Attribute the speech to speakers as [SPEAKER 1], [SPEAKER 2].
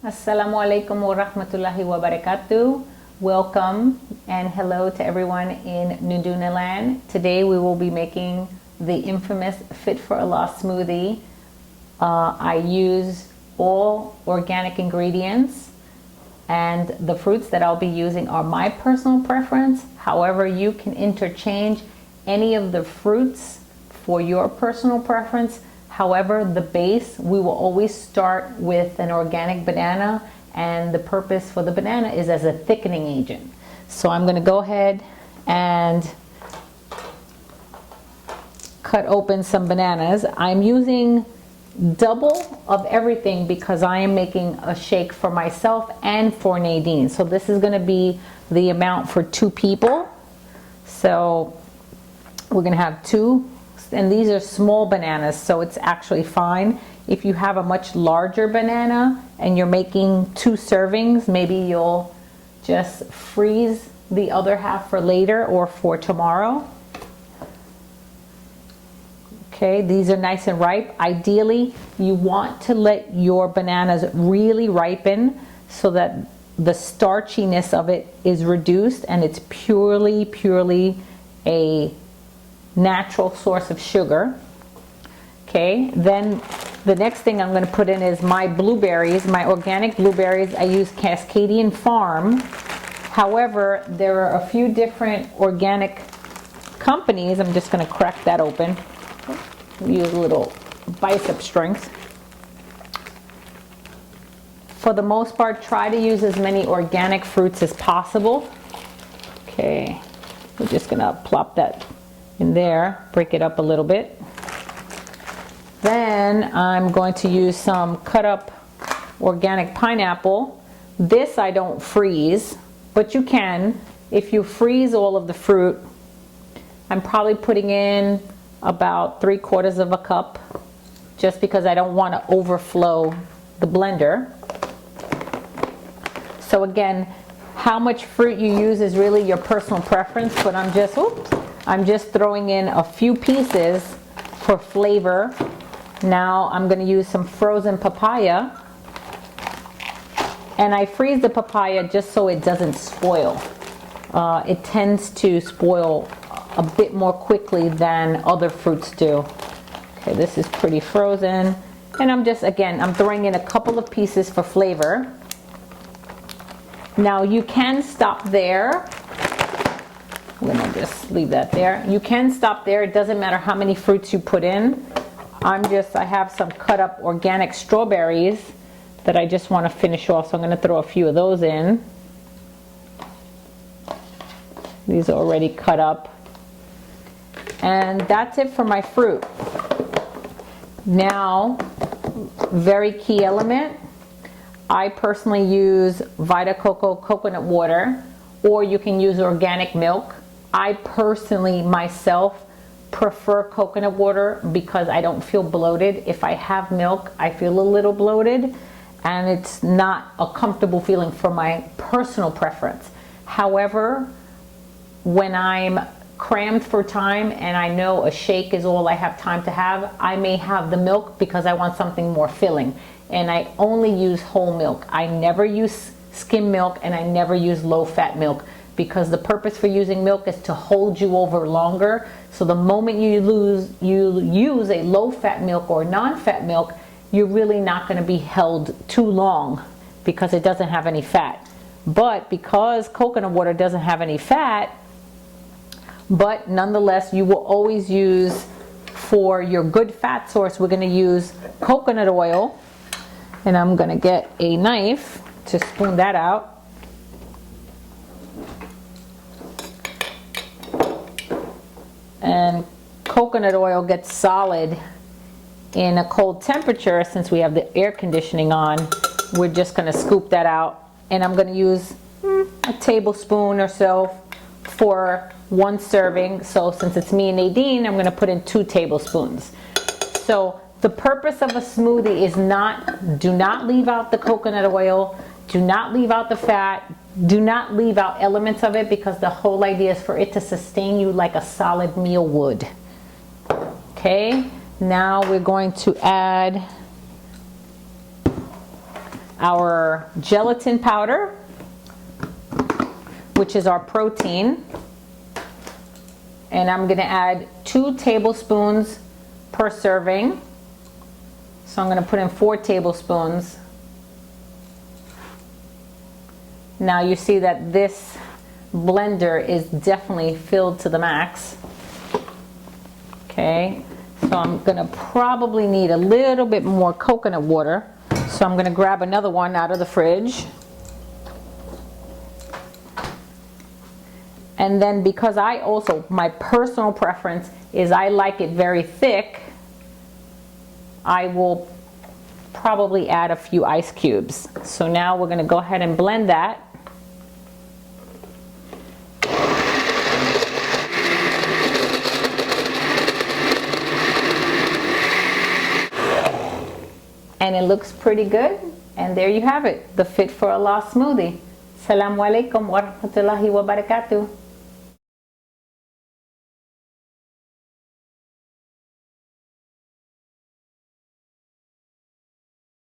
[SPEAKER 1] Assalamu alaikum wa rahmatullahi wa barakatuh. Welcome and hello to everyone in Nadoona land. Today we will be making the infamous Fit for Allah smoothie. I use all organic ingredients, and the fruits that I'll be using are my personal preference. However, you can interchange any of the fruits for your personal preference. However, the base, we will always start with an organic banana, and the purpose for the banana is as a thickening agent. So I'm going to go ahead and cut open some bananas. I'm using double of everything because I am making a shake for myself and for Nadine. So this is going to be the amount for 2 people. So we're going to have 2. And these are small bananas, so it's actually fine. If you have a much larger banana and you're making 2 servings, maybe you'll just freeze the other half for later or for tomorrow. Okay, these are nice and ripe. Ideally, you want to let your bananas really ripen so that the starchiness of it is reduced and it's purely a natural source of sugar. Okay, then the next thing I'm going to put in is my blueberries, my organic blueberries. I use Cascadian Farm. However, there are a few different organic companies. I'm just going to crack that open. Use a little bicep strength. For the most part, try to use as many organic fruits as possible. Okay, we're just going to plop that in there, break it up a little bit. Then I'm going to use some cut up organic pineapple. This I don't freeze, but you can. If you freeze all of the fruit, I'm probably putting in about 3/4 of a cup just because I don't want to overflow the blender. So again, how much fruit you use is really your personal preference, but I'm just throwing in a few pieces for flavor. Now I'm going to use some frozen papaya, and I freeze the papaya just so it doesn't spoil. It tends to spoil a bit more quickly than other fruits do. Okay, this is pretty frozen, and I'm throwing in a couple of pieces for flavor. Now you can stop there. I'm going to just leave that there. You can stop there. It doesn't matter how many fruits you put in. I have some cut up organic strawberries that I just want to finish off. So I'm going to throw a few of those in. These are already cut up. And that's it for my fruit. Now, very key element. I personally use Vita Coco coconut water, or you can use organic milk. I personally, myself, prefer coconut water because I don't feel bloated. If I have milk, I feel a little bloated, and it's not a comfortable feeling for my personal preference. However, when I'm crammed for time and I know a shake is all I have time to have, I may have the milk because I want something more filling. And I only use whole milk. I never use skim milk, and I never use low-fat milk, because the purpose for using milk is to hold you over longer. So the moment you use a low-fat milk or non-fat milk, you're really not going to be held too long because it doesn't have any fat. But because coconut water doesn't have any fat, but nonetheless you will always use, for your good fat source, we're going to use coconut oil. And I'm going to get a knife to spoon that out. And coconut oil gets solid in a cold temperature. Since we have the air conditioning on, we're just going to scoop that out. And I'm going to use a tablespoon or so for 1 serving. So since it's me and Nadine, I'm going to put in 2 tablespoons. So the purpose of a smoothie is do not leave out the coconut oil, do not leave out the fat, do not leave out elements of it, because the whole idea is for it to sustain you like a solid meal would. Okay, now we're going to add our gelatin powder, which is our protein. And I'm gonna add 2 tablespoons per serving. So I'm gonna put in 4 tablespoons. Now you see that this blender is definitely filled to the max. Okay, so I'm gonna probably need a little bit more coconut water. So I'm gonna grab another one out of the fridge. And then because my personal preference is I like it very thick, I will probably add a few ice cubes. So now we're gonna go ahead and blend that. And it looks pretty good. And there you have it, the Fit for Allah smoothie. Assalamu alaikum wa rahmatullahi wa barakatuh.